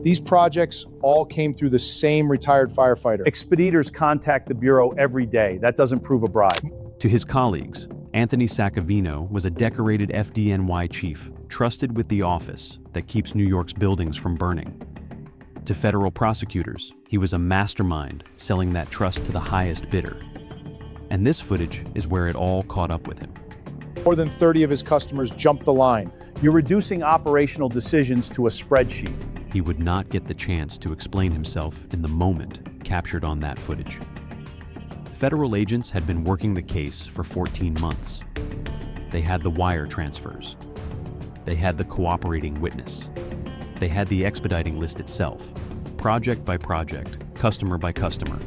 These projects all came through the same retired firefighter. Expeditors contact the Bureau every day. That doesn't prove a bribe. To his colleagues, Anthony Saccavino was a decorated FDNY chief, trusted with the office that keeps New York's buildings from burning. To federal prosecutors, he was a mastermind, selling that trust to the highest bidder. And this footage is where it all caught up with him. More than 30 of his customers jumped the line. You're reducing operational decisions to a spreadsheet. He would not get the chance to explain himself in the moment captured on that footage. Federal agents had been working the case for 14 months. They had the wire transfers. They had the cooperating witness. They had the expediting list itself, project by project, customer by customer,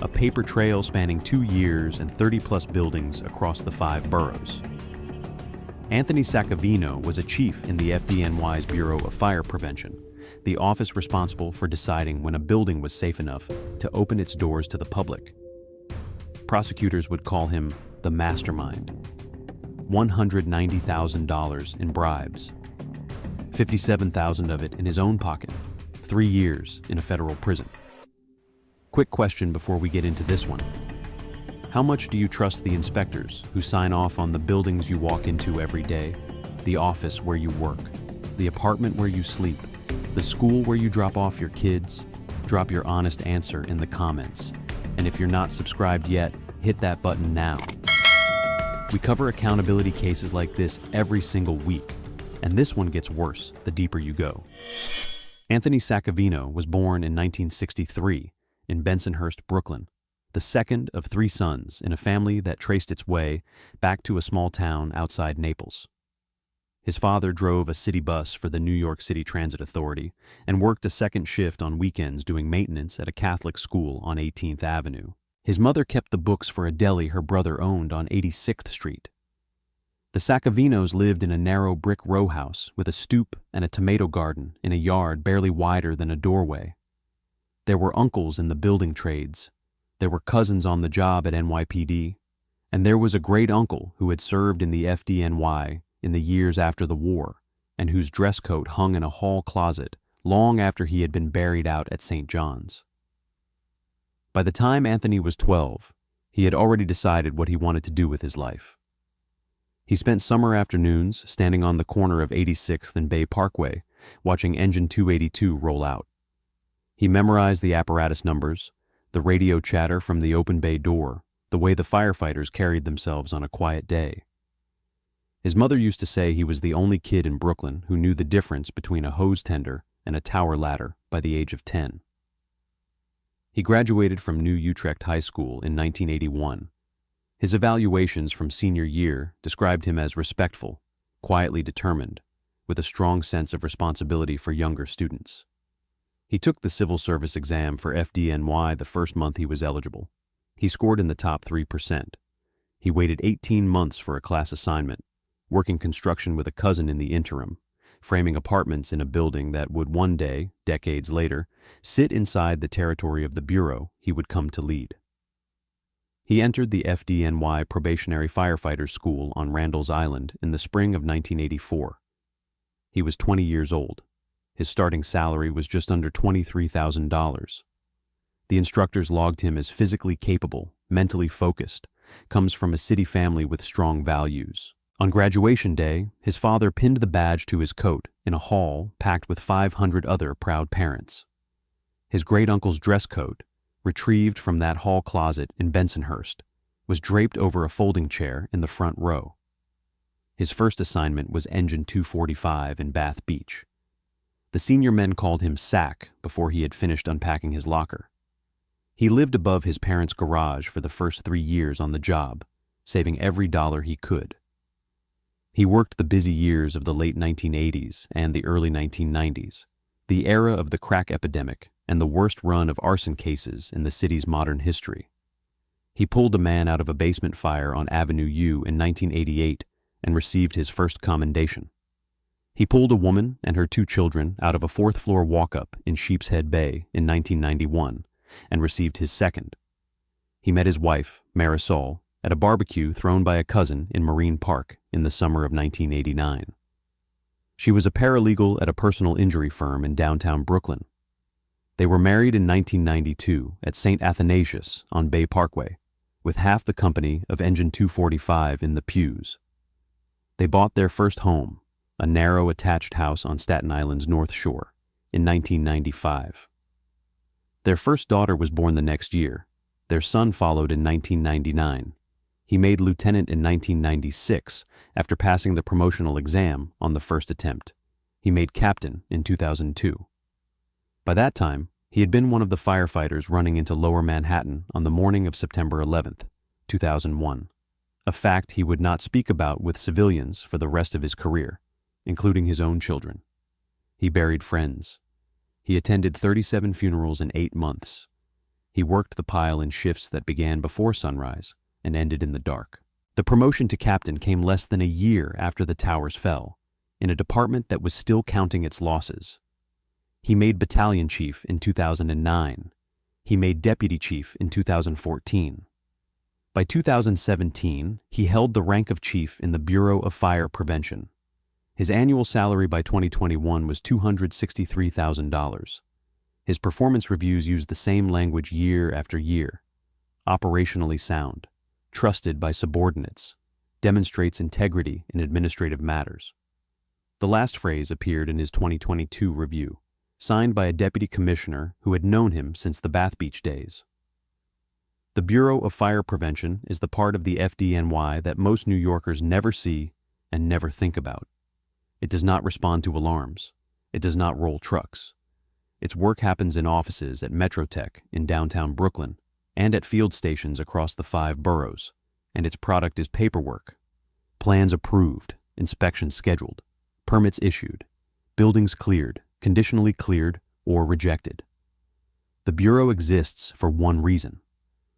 a paper trail spanning 2 years and 30-plus buildings across the 5 boroughs. Anthony Saccavino was a chief in the FDNY's Bureau of Fire Prevention, the office responsible for deciding when a building was safe enough to open its doors to the public. Prosecutors would call him the mastermind. $190,000 in bribes, $57,000 of it in his own pocket, 3 years in a federal prison. Quick question before we get into this one. How much do you trust the inspectors who sign off on the buildings you walk into every day, the office where you work, the apartment where you sleep, the school where you drop off your kids? Drop your honest answer in the comments. And if you're not subscribed yet, hit that button now. We cover accountability cases like this every single week, and this one gets worse the deeper you go. Anthony Saccavino was born in 1963 in Bensonhurst, Brooklyn, the second of 3 sons in a family that traced its way back to a small town outside Naples. His father drove a city bus for the New York City Transit Authority and worked a second shift on weekends doing maintenance at a Catholic school on 18th Avenue. His mother kept the books for a deli her brother owned on 86th Street. The Saccavinos lived in a narrow brick row house with a stoop and a tomato garden in a yard barely wider than a doorway. There were uncles in the building trades. There were cousins on the job at NYPD. And there was a great uncle who had served in the FDNY in the years after the war and whose dress coat hung in a hall closet long after he had been buried out at St. John's. By the time Anthony was 12, he had already decided what he wanted to do with his life. He spent summer afternoons standing on the corner of 86th and Bay Parkway, watching Engine 282 roll out. He memorized the apparatus numbers, the radio chatter from the open bay door, the way the firefighters carried themselves on a quiet day. His mother used to say he was the only kid in Brooklyn who knew the difference between a hose tender and a tower ladder by the age of 10. He graduated from New Utrecht High School in 1981. His evaluations from senior year described him as respectful, quietly determined, with a strong sense of responsibility for younger students. He took the civil service exam for FDNY the first month he was eligible. He scored in the top 3%. He waited 18 months for a class assignment, working construction with a cousin in the interim, framing apartments in a building that would one day, decades later, sit inside the territory of the bureau he would come to lead. He entered the FDNY Probationary Firefighter School on Randall's Island in the spring of 1984. He was 20 years old. His starting salary was just under $23,000. The instructors logged him as physically capable, mentally focused, comes from a city family with strong values. On graduation day, his father pinned the badge to his coat in a hall packed with 500 other proud parents. His great-uncle's dress coat, retrieved from that hall closet in Bensonhurst, was draped over a folding chair in the front row. His first assignment was Engine 245 in Bath Beach. The senior men called him Sack before he had finished unpacking his locker. He lived above his parents' garage for the first 3 years on the job, saving every dollar he could. He worked the busy years of the late 1980s and the early 1990s, the era of the crack epidemic and the worst run of arson cases in the city's modern history. He pulled a man out of a basement fire on Avenue U in 1988 and received his first commendation. He pulled a woman and her 2 children out of a 4th-floor walk-up in Sheepshead Bay in 1991 and received his second. He met his wife, Marisol, at a barbecue thrown by a cousin in Marine Park in the summer of 1989. She was a paralegal at a personal injury firm in downtown Brooklyn, They were married in 1992 at St. Athanasius on Bay Parkway, with half the company of Engine 245 in the pews. They bought their first home, a narrow attached house on Staten Island's North Shore, in 1995. Their first daughter was born the next year. Their son followed in 1999. He made lieutenant in 1996 after passing the promotional exam on the first attempt. He made captain in 2002. By that time, he had been one of the firefighters running into Lower Manhattan on the morning of September 11th, 2001, a fact he would not speak about with civilians for the rest of his career, including his own children. He buried friends. He attended 37 funerals in 8 months. He worked the pile in shifts that began before sunrise and ended in the dark. The promotion to captain came less than a year after the towers fell, in a department that was still counting its losses. He made battalion chief in 2009. He made deputy chief in 2014. By 2017, he held the rank of chief in the Bureau of Fire Prevention. His annual salary by 2021 was $263,000. His performance reviews used the same language year after year. Operationally sound, trusted by subordinates, demonstrates integrity in administrative matters. The last phrase appeared in his 2022 review, signed by a deputy commissioner who had known him since the Bath Beach days. The Bureau of Fire Prevention is the part of the FDNY that most New Yorkers never see and never think about. It does not respond to alarms. It does not roll trucks. Its work happens in offices at Metrotech in downtown Brooklyn and at field stations across the 5 boroughs, and its product is paperwork. Plans approved, inspections scheduled, permits issued, buildings cleared, conditionally cleared, or rejected. The Bureau exists for one reason: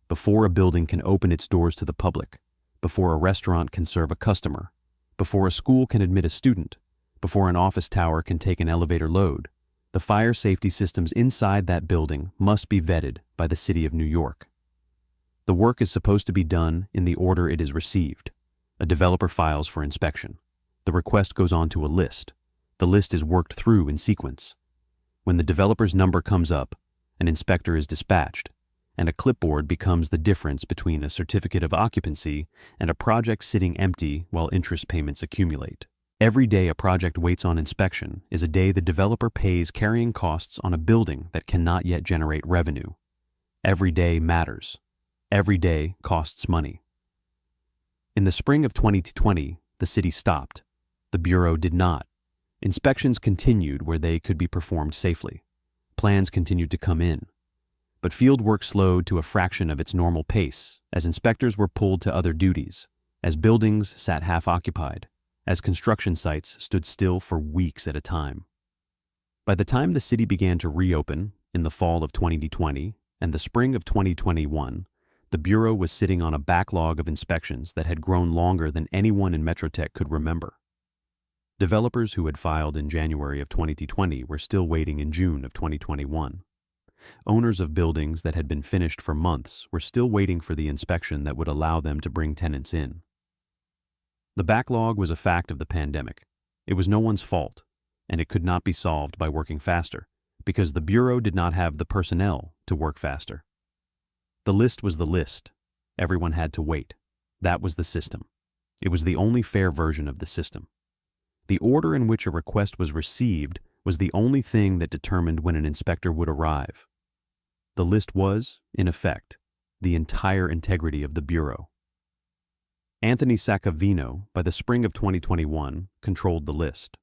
before a building can open its doors to the public, before a restaurant can serve a customer, before a school can admit a student, before an office tower can take an elevator load, the fire safety systems inside that building must be vetted by the City of New York. The work is supposed to be done in the order it is received. A developer files for inspection. The request goes on to a list. The list is worked through in sequence. When the developer's number comes up, an inspector is dispatched, and a clipboard becomes the difference between a certificate of occupancy and a project sitting empty while interest payments accumulate. Every day a project waits on inspection is a day the developer pays carrying costs on a building that cannot yet generate revenue. Every day matters. Every day costs money. In the spring of 2020, the city stopped. The Bureau did not. Inspections continued where they could be performed safely. Plans continued to come in. But field work slowed to a fraction of its normal pace as inspectors were pulled to other duties, as buildings sat half-occupied, as construction sites stood still for weeks at a time. By the time the city began to reopen in the fall of 2020 and the spring of 2021, the Bureau was sitting on a backlog of inspections that had grown longer than anyone in Metrotech could remember. Developers who had filed in January of 2020 were still waiting in June of 2021. Owners of buildings that had been finished for months were still waiting for the inspection that would allow them to bring tenants in. The backlog was a fact of the pandemic. It was no one's fault, and it could not be solved by working faster, because the Bureau did not have the personnel to work faster. The list was the list. Everyone had to wait. That was the system. It was the only fair version of the system. The order in which a request was received was the only thing that determined when an inspector would arrive. The list was, in effect, the entire integrity of the Bureau. Anthony Saccavino, by the spring of 2021, controlled the list.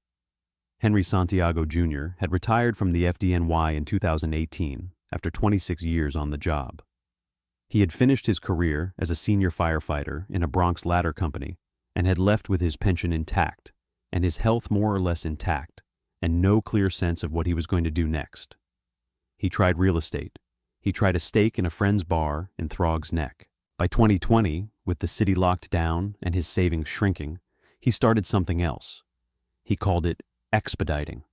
Henry Santiago Jr. had retired from the FDNY in 2018 after 26 years on the job. He had finished his career as a senior firefighter in a Bronx ladder company and had left with his pension intact and his health more or less intact and no clear sense of what he was going to do next. He tried real estate. He tried a stake in a friend's bar in Throg's Neck. By 2020, with the city locked down and his savings shrinking, he started something else. He called it expediting.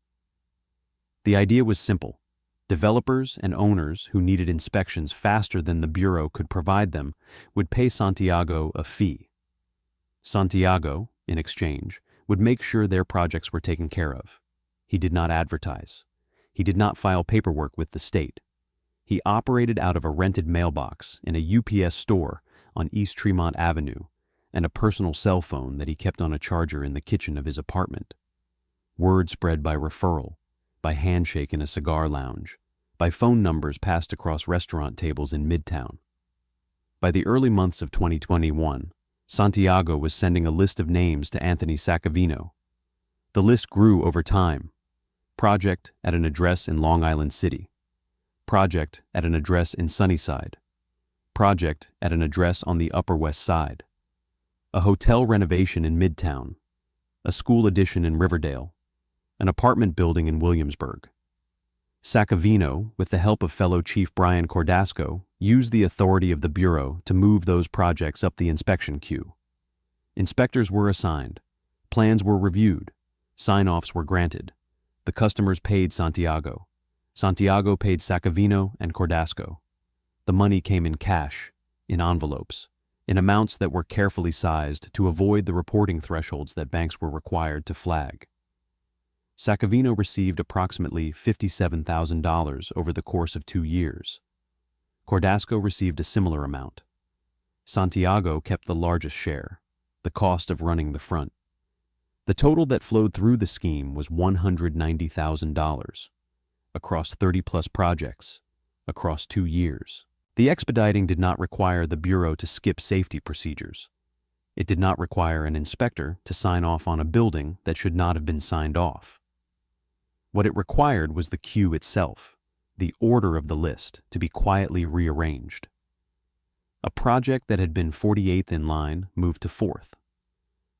The idea was simple. Developers and owners who needed inspections faster than the Bureau could provide them would pay Santiago a fee. Santiago, in exchange, would make sure their projects were taken care of. He did not advertise. He did not file paperwork with the state. He operated out of a rented mailbox in a UPS store on East Tremont Avenue and a personal cell phone that he kept on a charger in the kitchen of his apartment. Word spread by referral, by handshake in a cigar lounge, by phone numbers passed across restaurant tables in Midtown. By the early months of 2021, Santiago was sending a list of names to Anthony Saccavino. The list grew over time. Project at an address in Long Island City. Project at an address in Sunnyside. Project at an address on the Upper West Side. A hotel renovation in Midtown. A school addition in Riverdale. An apartment building in Williamsburg. Saccavino, with the help of fellow Chief Brian Cordasco, used the authority of the Bureau to move those projects up the inspection queue. Inspectors were assigned. Plans were reviewed. Sign-offs were granted. The customers paid Santiago. Santiago paid Saccavino and Cordasco. The money came in cash, in envelopes, in amounts that were carefully sized to avoid the reporting thresholds that banks were required to flag. Saccavino received approximately $57,000 over the course of 2 years. Cordasco received a similar amount. Santiago kept the largest share, the cost of running the front. The total that flowed through the scheme was $190,000, across 30-plus projects, across 2 years. The expediting did not require the Bureau to skip safety procedures. It did not require an inspector to sign off on a building that should not have been signed off. What it required was the queue itself, the order of the list, to be quietly rearranged. A project that had been 48th in line moved to 4th.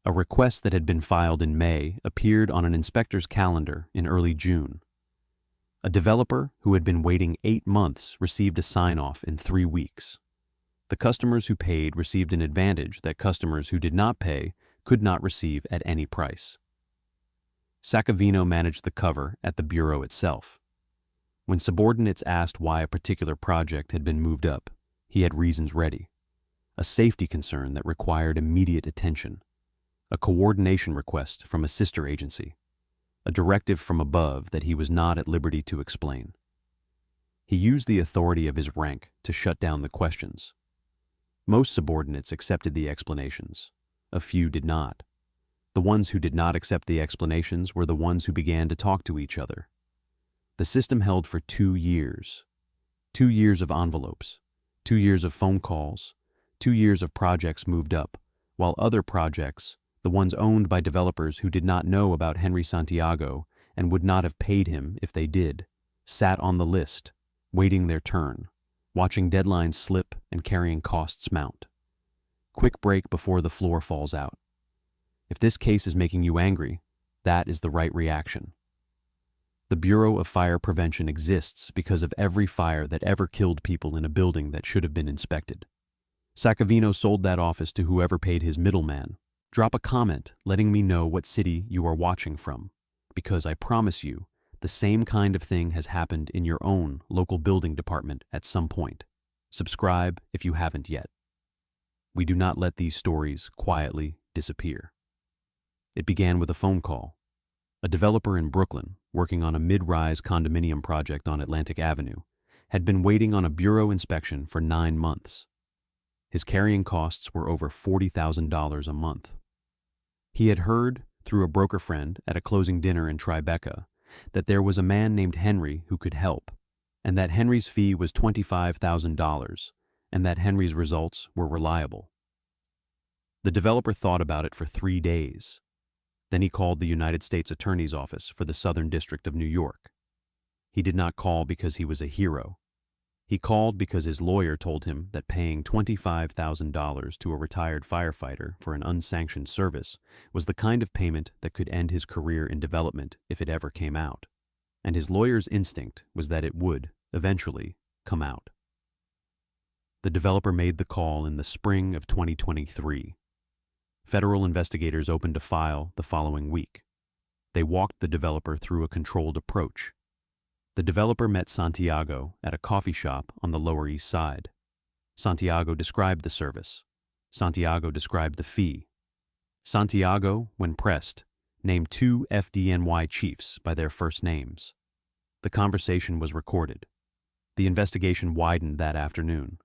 A request that had been filed in May appeared on an inspector's calendar in early June. A developer who had been waiting 8 months received a sign-off in 3 weeks. The customers who paid received an advantage that customers who did not pay could not receive at any price. Saccavino managed the cover at the Bureau itself. When subordinates asked why a particular project had been moved up, he had reasons ready. A safety concern that required immediate attention. A coordination request from a sister agency. A directive from above that he was not at liberty to explain. He used the authority of his rank to shut down the questions. Most subordinates accepted the explanations. A few did not. The ones who did not accept the explanations were the ones who began to talk to each other. The system held for 2 years. 2 years of envelopes. 2 years of phone calls. 2 years of projects moved up, while other projects, the ones owned by developers who did not know about Henry Santiago and would not have paid him if they did, sat on the list, waiting their turn, watching deadlines slip and carrying costs mount. Quick break before the floor falls out. If this case is making you angry, that is the right reaction. The Bureau of Fire Prevention exists because of every fire that ever killed people in a building that should have been inspected. Saccavino sold that office to whoever paid his middleman. Drop a comment letting me know what city you are watching from, because I promise you, the same kind of thing has happened in your own local building department at some point. Subscribe if you haven't yet. We do not let these stories quietly disappear. It began with a phone call. A developer in Brooklyn, working on a mid-rise condominium project on Atlantic Avenue, had been waiting on a bureau inspection for 9 months. His carrying costs were over $40,000 a month. He had heard, through a broker friend at a closing dinner in Tribeca, that there was a man named Henry who could help, and that Henry's fee was $25,000, and that Henry's results were reliable. The developer thought about it for 3 days. Then he called the United States Attorney's Office for the Southern District of New York. He did not call because he was a hero. He called because his lawyer told him that paying $25,000 to a retired firefighter for an unsanctioned service was the kind of payment that could end his career in development if it ever came out. And his lawyer's instinct was that it would, eventually, come out. The developer made the call in the spring of 2023. Federal investigators opened a file the following week. They walked the developer through a controlled approach. The developer met Santiago at a coffee shop on the Lower East Side. Santiago described the service. Santiago described the fee. Santiago, when pressed, named 2 FDNY chiefs by their first names. The conversation was recorded. The investigation widened that afternoon.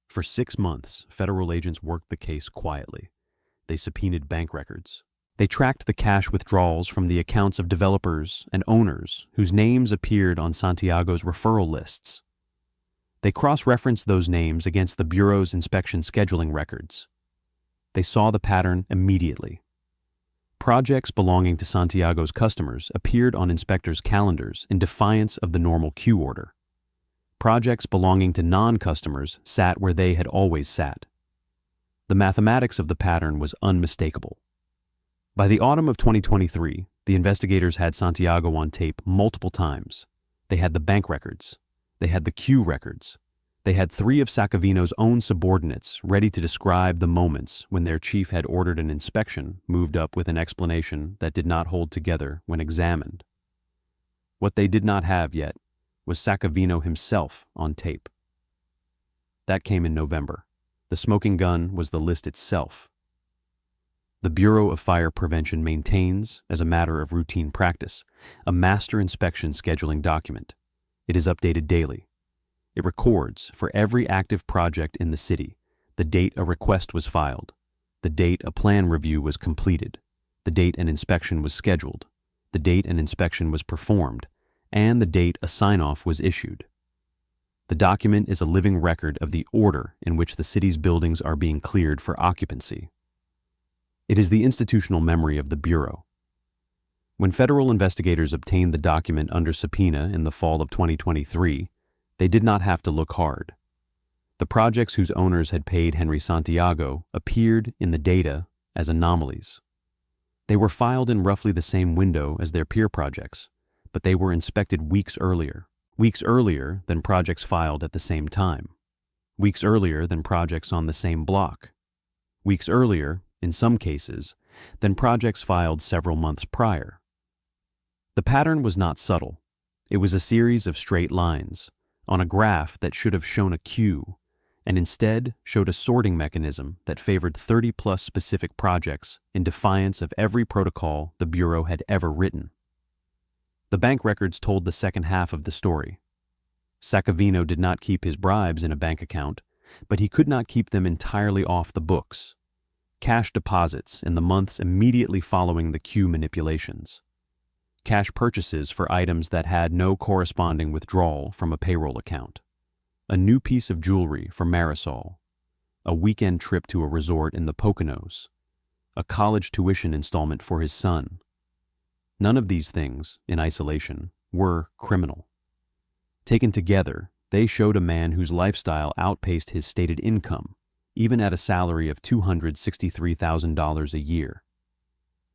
For 6 months, federal agents worked the case quietly. They subpoenaed bank records. They tracked the cash withdrawals from the accounts of developers and owners whose names appeared on Santiago's referral lists. They cross-referenced those names against the Bureau's inspection scheduling records. They saw the pattern immediately. Projects belonging to Santiago's customers appeared on inspectors' calendars in defiance of the normal queue order. Projects belonging to non-customers sat where they had always sat. The mathematics of the pattern was unmistakable. By the autumn of 2023, the investigators had Santiago on tape multiple times. They had the bank records. They had the queue records. They had 3 of Saccavino's own subordinates ready to describe the moments when their chief had ordered an inspection moved up with an explanation that did not hold together when examined. What they did not have yet was Saccavino himself on tape. That came in November. The smoking gun was the list itself. The Bureau of Fire Prevention maintains, as a matter of routine practice, a master inspection scheduling document. It is updated daily. It records, for every active project in the city, the date a request was filed, the date a plan review was completed, the date an inspection was scheduled, the date an inspection was performed, and the date a sign-off was issued. The document is a living record of the order in which the city's buildings are being cleared for occupancy. It is the institutional memory of the Bureau. When federal investigators obtained the document under subpoena in the fall of 2023, they did not have to look hard. The projects whose owners had paid Henry Santiago appeared in the data as anomalies. They were filed in roughly the same window as their peer projects, but they were inspected weeks earlier than projects filed at the same time, weeks earlier than projects on the same block, weeks earlier, in some cases, than projects filed several months prior. The pattern was not subtle. It was a series of straight lines on a graph that should have shown a queue and instead showed a sorting mechanism that favored 30-plus specific projects in defiance of every protocol the Bureau had ever written. The bank records told the second half of the story. Saccavino did not keep his bribes in a bank account, but he could not keep them entirely off the books. Cash deposits in the months immediately following the queue manipulations. Cash purchases for items that had no corresponding withdrawal from a payroll account. A new piece of jewelry for Marisol. A weekend trip to a resort in the Poconos. A college tuition installment for his son. None of these things, in isolation, were criminal. Taken together, they showed a man whose lifestyle outpaced his stated income, even at a salary of $263,000 a year.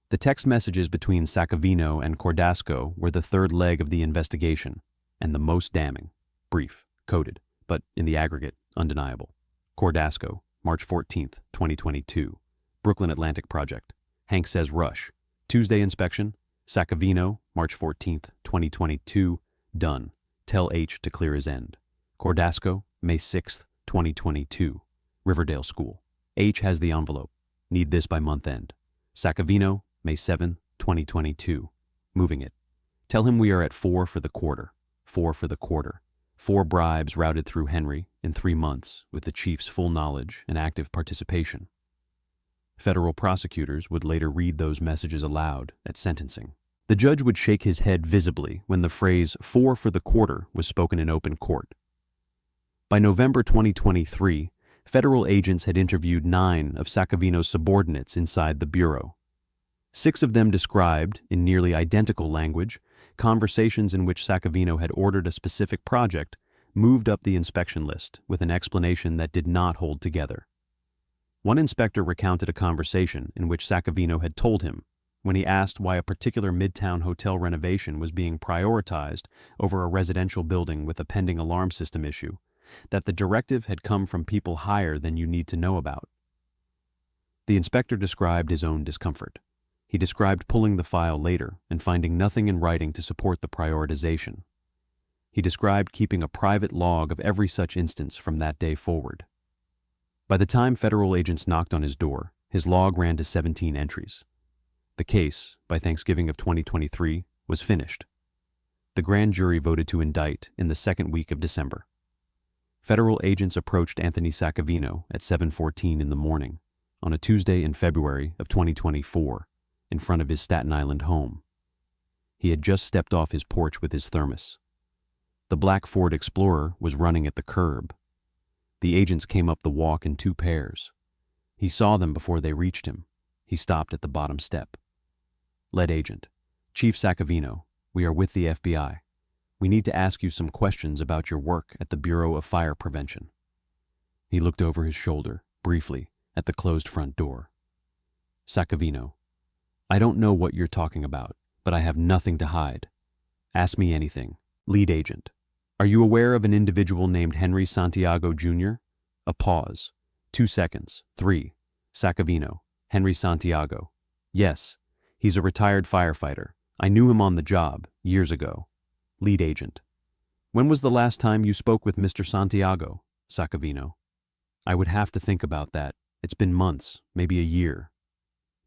The text messages between Saccavino and Cordasco were the third leg of the investigation, and the most damning. Brief, coded, but in the aggregate, undeniable. Cordasco, March 14, 2022. Brooklyn Atlantic Project. Hank says rush. Tuesday inspection. Saccavino, March 14, 2022. Done. Tell H to clear his end. Cordasco, May 6, 2022. Riverdale School. H has the envelope. Need this by month end. Saccavino, May 7, 2022. Moving it. Tell him we are at 4 for the quarter. 4 for the quarter. 4 bribes routed through Henry in 3 months with the chief's full knowledge and active participation. Federal prosecutors would later read those messages aloud at sentencing. The judge would shake his head visibly when the phrase 4 for the quarter was spoken in open court. By November 2023, federal agents had interviewed 9 of Saccavino's subordinates inside the Bureau. 6 of them described, in nearly identical language, conversations in which Saccavino had ordered a specific project moved up the inspection list with an explanation that did not hold together. One inspector recounted a conversation in which Saccavino had told him, when he asked why a particular midtown hotel renovation was being prioritized over a residential building with a pending alarm system issue, that the directive had come from people higher than you need to know about. The inspector described his own discomfort. He described pulling the file later and finding nothing in writing to support the prioritization. He described keeping a private log of every such instance from that day forward. By the time federal agents knocked on his door, his log ran to 17 entries. The case, by Thanksgiving of 2023, was finished. The grand jury voted to indict in the second week of December. Federal agents approached Anthony Saccavino at 7:14 in the morning on a Tuesday in February of 2024 in front of his Staten Island home. He had just stepped off his porch with his thermos. The black Ford Explorer was running at the curb. The agents came up the walk in two pairs. He saw them before they reached him. He stopped at the bottom step. Lead agent, Chief Saccavino, we are with the FBI. We need to ask you some questions about your work at the Bureau of Fire Prevention. He looked over his shoulder, briefly, at the closed front door. Saccavino, I don't know what you're talking about, but I have nothing to hide. Ask me anything. Lead agent, are you aware of an individual named Henry Santiago Jr.? A pause. 2 seconds. 3. Saccavino, Henry Santiago. Yes, he's a retired firefighter. I knew him on the job, years ago. Lead agent, when was the last time you spoke with Mr. Santiago? Saccavino, I would have to think about that. It's been months, maybe a year.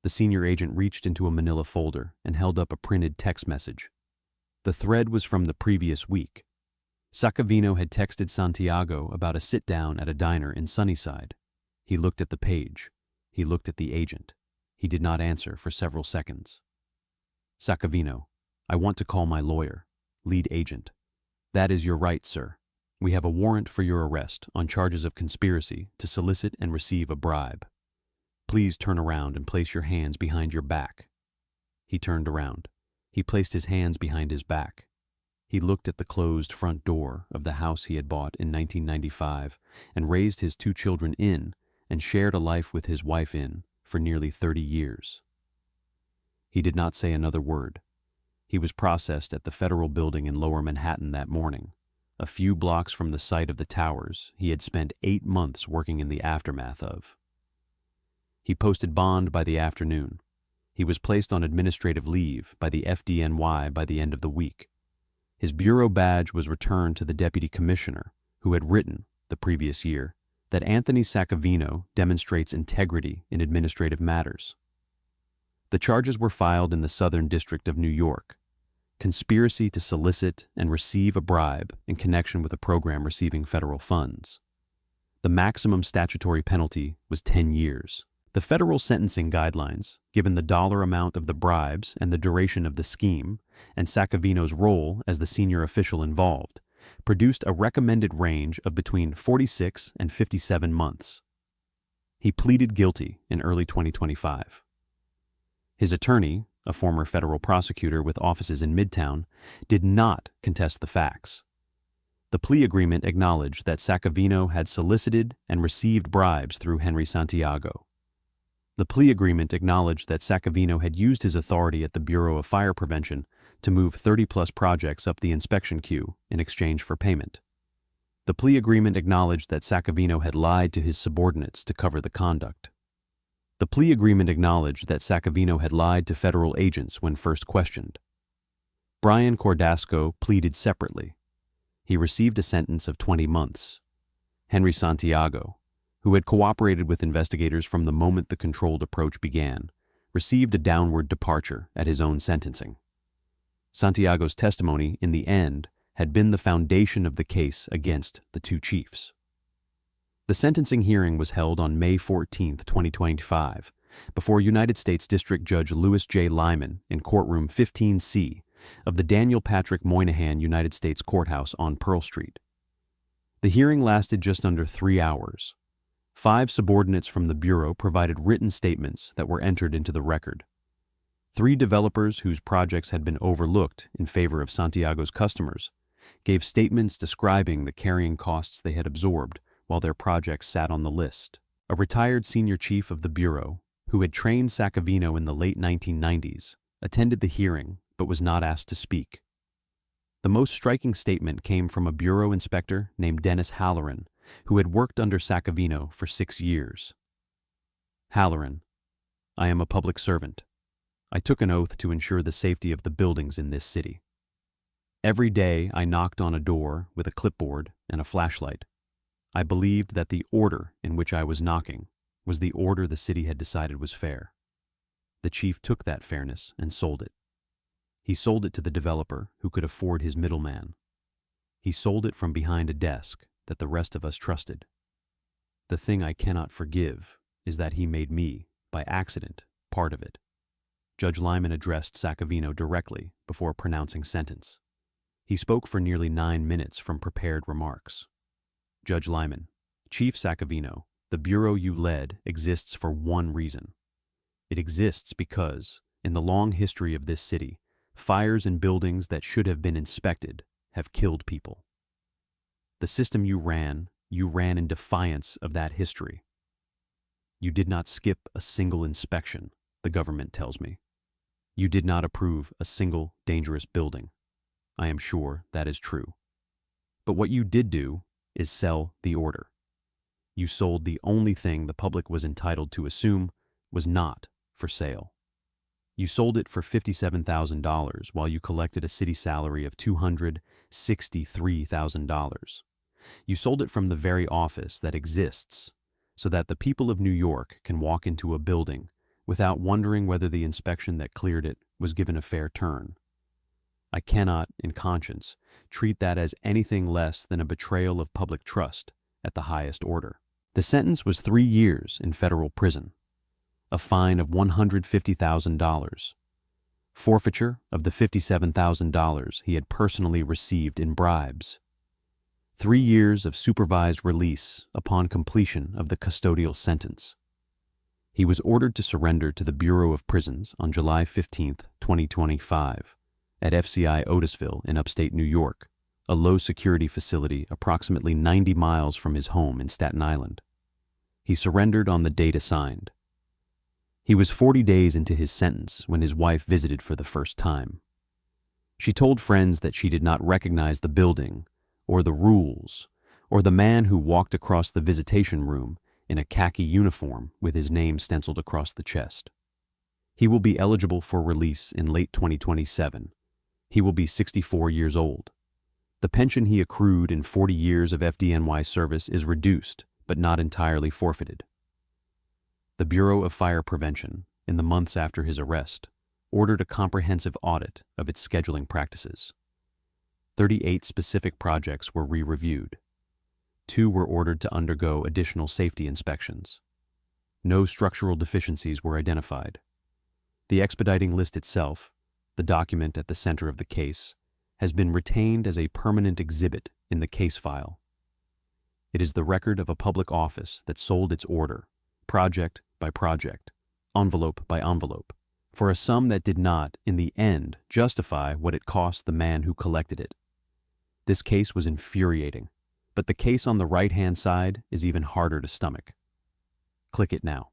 The senior agent reached into a manila folder and held up a printed text message. The thread was from the previous week. Saccavino had texted Santiago about a sit-down at a diner in Sunnyside. He looked at the page. He looked at the agent. He did not answer for several seconds. Saccavino, I want to call my lawyer. Lead agent, that is your right, sir. We have a warrant for your arrest on charges of conspiracy to solicit and receive a bribe. Please turn around and place your hands behind your back. He turned around. He placed his hands behind his back. He looked at the closed front door of the house he had bought in 1995 and raised his 2 children in and shared a life with his wife in for nearly 30 years. He did not say another word. He was processed at the federal building in Lower Manhattan that morning, a few blocks from the site of the towers he had spent 8 months working in the aftermath of. He posted bond by the afternoon. He was placed on administrative leave by the FDNY by the end of the week. His bureau badge was returned to the deputy commissioner, who had written, the previous year, that Anthony Saccavino demonstrates integrity in administrative matters. The charges were filed in the Southern District of New York. Conspiracy to solicit and receive a bribe in connection with a program receiving federal funds. The maximum statutory penalty was 10 years. The federal sentencing guidelines, given the dollar amount of the bribes and the duration of the scheme, and Saccavino's role as the senior official involved, produced a recommended range of between 46 and 57 months. He pleaded guilty in early 2025. His attorney, a former federal prosecutor with offices in Midtown, did not contest the facts. The plea agreement acknowledged that Saccavino had solicited and received bribes through Henry Santiago. The plea agreement acknowledged that Saccavino had used his authority at the Bureau of Fire Prevention to move 30-plus projects up the inspection queue in exchange for payment. The plea agreement acknowledged that Saccavino had lied to his subordinates to cover the conduct. The plea agreement acknowledged that Saccavino had lied to federal agents when first questioned. Brian Cordasco pleaded separately. He received a sentence of 20 months. Henry Santiago, who had cooperated with investigators from the moment the controlled approach began, received a downward departure at his own sentencing. Santiago's testimony, in the end, had been the foundation of the case against the 2 chiefs. The sentencing hearing was held on May 14, 2025, before United States District Judge Louis J. Liman in Courtroom 15C of the Daniel Patrick Moynihan United States Courthouse on Pearl Street. The hearing lasted just under 3 hours. 5 subordinates from the Bureau provided written statements that were entered into the record. 3 developers whose projects had been overlooked in favor of Santiago's customers gave statements describing the carrying costs they had absorbed while their projects sat on the list. A retired senior chief of the Bureau, who had trained Saccavino in the late 1990s, attended the hearing but was not asked to speak. The most striking statement came from a Bureau inspector named Dennis Halloran, who had worked under Saccavino for 6 years. Halloran, I am a public servant. I took an oath to ensure the safety of the buildings in this city. Every day I knocked on a door with a clipboard and a flashlight. I believed that the order in which I was knocking was the order the city had decided was fair. The chief took that fairness and sold it. He sold it to the developer who could afford his middleman. He sold it from behind a desk that the rest of us trusted. The thing I cannot forgive is that he made me, by accident, part of it. Judge Liman addressed Saccavino directly before pronouncing sentence. He spoke for nearly 9 minutes from prepared remarks. Judge Liman, Chief Saccavino, the bureau you led exists for one reason. It exists because, in the long history of this city, fires in buildings that should have been inspected have killed people. The system you ran in defiance of that history. You did not skip a single inspection, the government tells me. You did not approve a single dangerous building. I am sure that is true. But what you did do is sell the order. You sold the only thing the public was entitled to assume was not for sale. You sold it for $57,000 while you collected a city salary of $263,000. You sold it from the very office that exists so that the people of New York can walk into a building without wondering whether the inspection that cleared it was given a fair turn. I cannot, in conscience, treat that as anything less than a betrayal of public trust at the highest order. The sentence was 3 years in federal prison, a fine of $150,000, forfeiture of the $57,000 he had personally received in bribes, 3 years of supervised release upon completion of the custodial sentence. He was ordered to surrender to the Bureau of Prisons on July 15, 2025, at FCI Otisville in upstate New York, a low-security facility approximately 90 miles from his home in Staten Island. He surrendered on the date assigned. He was 40 days into his sentence when his wife visited for the first time. She told friends that she did not recognize the building, or the rules, or the man who walked across the visitation room in a khaki uniform with his name stenciled across the chest. He will be eligible for release in late 2027. He will be 64 years old. The pension he accrued in 40 years of FDNY service is reduced, but not entirely forfeited. The Bureau of Fire Prevention, in the months after his arrest, ordered a comprehensive audit of its scheduling practices. 38 specific projects were re-reviewed. 2 were ordered to undergo additional safety inspections. No structural deficiencies were identified. The expediting list itself, the document at the center of the case, has been retained as a permanent exhibit in the case file. It is the record of a public office that sold its order, project by project, envelope by envelope, for a sum that did not, in the end, justify what it cost the man who collected it. This case was infuriating, but the case on the right-hand side is even harder to stomach. Click it now.